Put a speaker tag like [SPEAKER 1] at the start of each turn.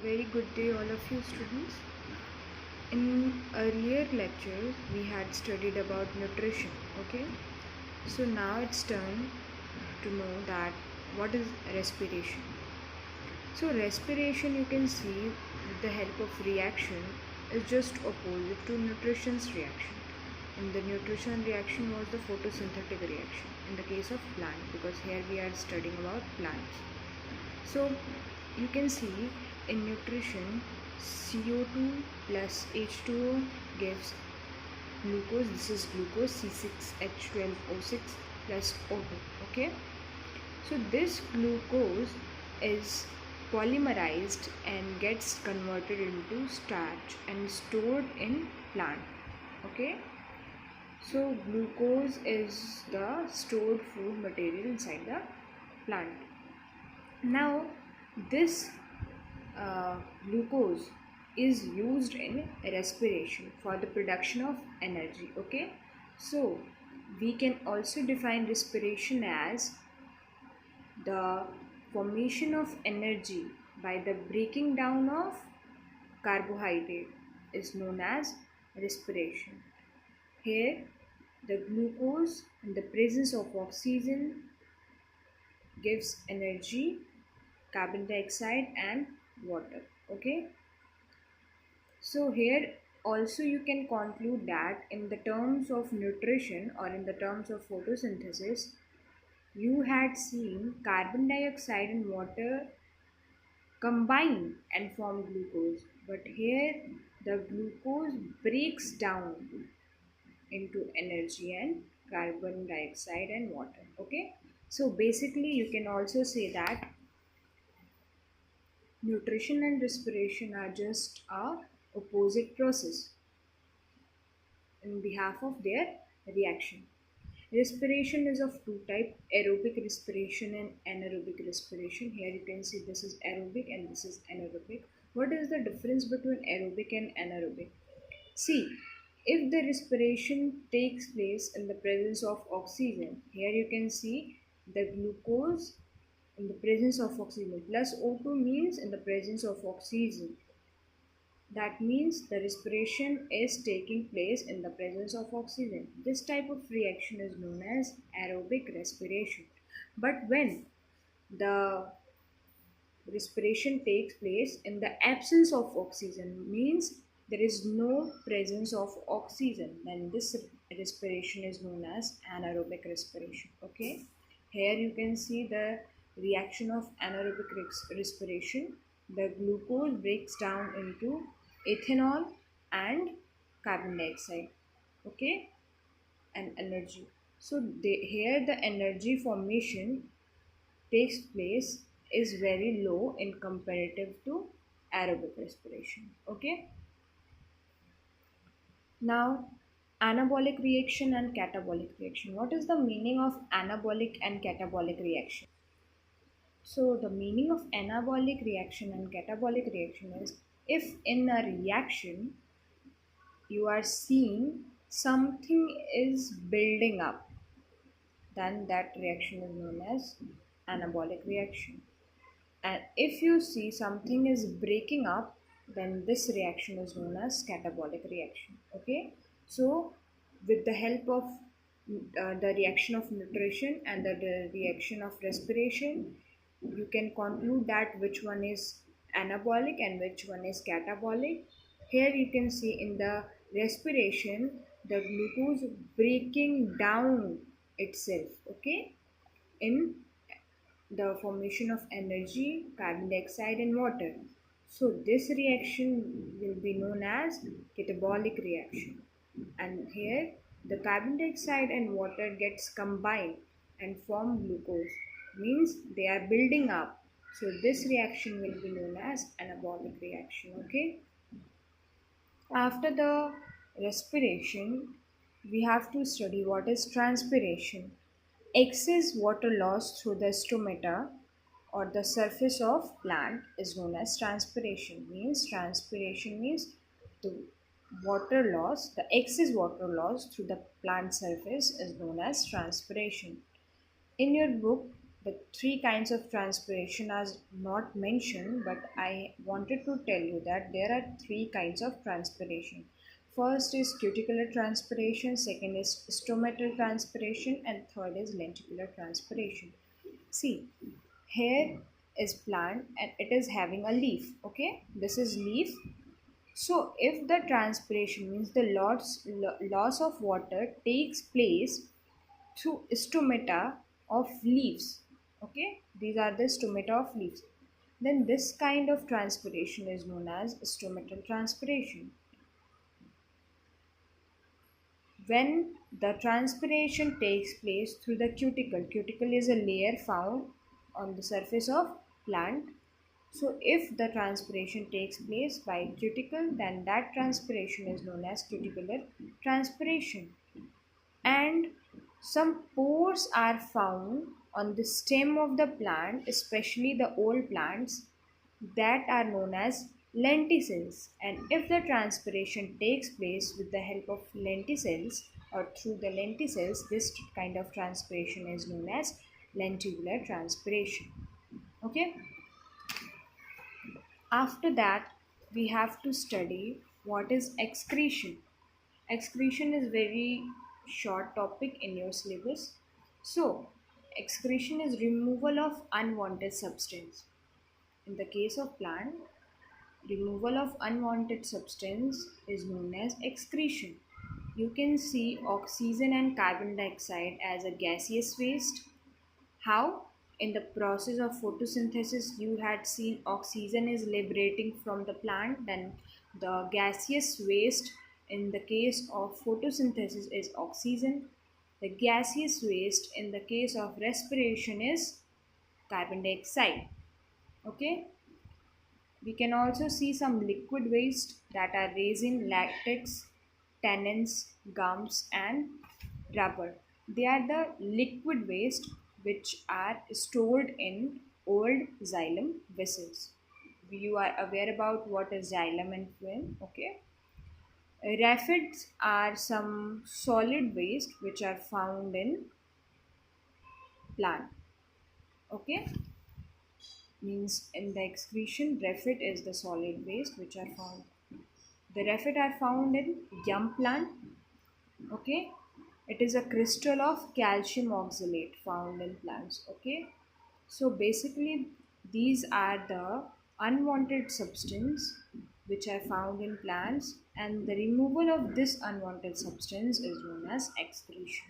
[SPEAKER 1] Very good day, all of you students. In earlier lectures, we had studied about nutrition. Okay, so now it's turn to know that what is respiration. So respiration, you can see with the help of reaction, is just opposite to nutrition's reaction. In the nutrition reaction was the photosynthetic reaction in the case of plant, because here we are studying about plants. So you can see in nutrition, CO2 plus H2O gives glucose. This is glucose, C6H12O6 plus O2. Okay, so this glucose is polymerized and gets converted into starch and stored in plant. Okay, so glucose is the stored food material inside the plant. Now this glucose is used in respiration for the production of energy. Okay, so we can also define respiration as the formation of energy by the breaking down of carbohydrate is known as respiration. Here the glucose in the presence of oxygen gives energy, carbon dioxide and water. Okay, so here also you can conclude that in the terms of nutrition or in the terms of photosynthesis, you had seen carbon dioxide and water combine and form glucose, but here the glucose breaks down into energy and carbon dioxide and water. Okay, so basically you can also say that nutrition and respiration are just a opposite process in behalf of their reaction. Respiration is of two types: aerobic respiration and anaerobic respiration. Here you can see this is aerobic and this is anaerobic. What is the difference between aerobic and anaerobic? See, if the respiration takes place in the presence of oxygen, here you can see the glucose in the presence of oxygen plus O2 means in the presence of oxygen. That means the respiration is taking place in the presence of oxygen. This type of reaction is known as aerobic respiration. But when the respiration takes place in the absence of oxygen, means there is no presence of oxygen, then this respiration is known as anaerobic respiration. Okay, here you can see the reaction of anaerobic respiration. The glucose breaks down into ethanol and carbon dioxide. Okay, and energy. So here the energy formation takes place is very low in comparative to aerobic respiration. Okay, now anabolic reaction and catabolic reaction. What is the meaning of anabolic and catabolic reaction? So the meaning of anabolic reaction and catabolic reaction is, if in a reaction you are seeing something is building up, then that reaction is known as anabolic reaction. And if you see something is breaking up, then this reaction is known as catabolic reaction. Okay, so with the help of the reaction of nutrition and the reaction of respiration, you can conclude that which one is anabolic and which one is catabolic. Here you can see in the respiration the glucose breaking down itself. Okay, in the formation of energy, carbon dioxide and water. So this reaction will be known as catabolic reaction. And here the carbon dioxide and water gets combined and form glucose, means they are building up. So this reaction will be known as anabolic reaction. Okay, after the respiration we have to study what is transpiration. Excess water loss through the stomata or the surface of plant is known as transpiration. Transpiration means the water loss, the excess water loss through the plant surface is known as transpiration. In your book The three kinds of transpiration are not mentioned, but I wanted to tell you that there are three kinds of transpiration. First is cuticular transpiration, second is stomatal transpiration, and third is lenticular transpiration. See, here is plant and it is having a leaf. Okay, this is leaf. So if the transpiration means the loss of water takes place through stomata of leaves, okay, these are the stomata of leaves, then this kind of transpiration is known as stomatal transpiration. When the transpiration takes place through the cuticle is a layer found on the surface of plant. So if the transpiration takes place by cuticle, then that transpiration is known as cuticular transpiration. And some pores are found on the stem of the plant, especially the old plants, that are known as lenticels. And if the transpiration takes place with the help of lenticels or through the lenticels, this kind of transpiration is known as lenticular transpiration. Okay, after that we have to study what is excretion. Excretion is very short topic in your syllabus. So, excretion is removal of unwanted substance. In the case of plant, removal of unwanted substance is known as excretion. You can see oxygen and carbon dioxide as a gaseous waste. How? In the process of photosynthesis, you had seen oxygen is liberating from the plant, then the gaseous waste in the case of photosynthesis is oxygen. The gaseous waste in the case of respiration is carbon dioxide. Okay, we can also see some liquid waste that are resin, latex, tannins, gums, and rubber. They are the liquid waste which are stored in old xylem vessels. You are aware about what is xylem and phloem, okay? Rafids are some solid waste which are found in plant, okay? Means in the excretion, rafid is the solid waste which are found. The rafid are found in yum plant, okay. It is a crystal of calcium oxalate found in plants, okay. So basically these are the unwanted substance which are found in plants, and the removal of this unwanted substance is known as excretion.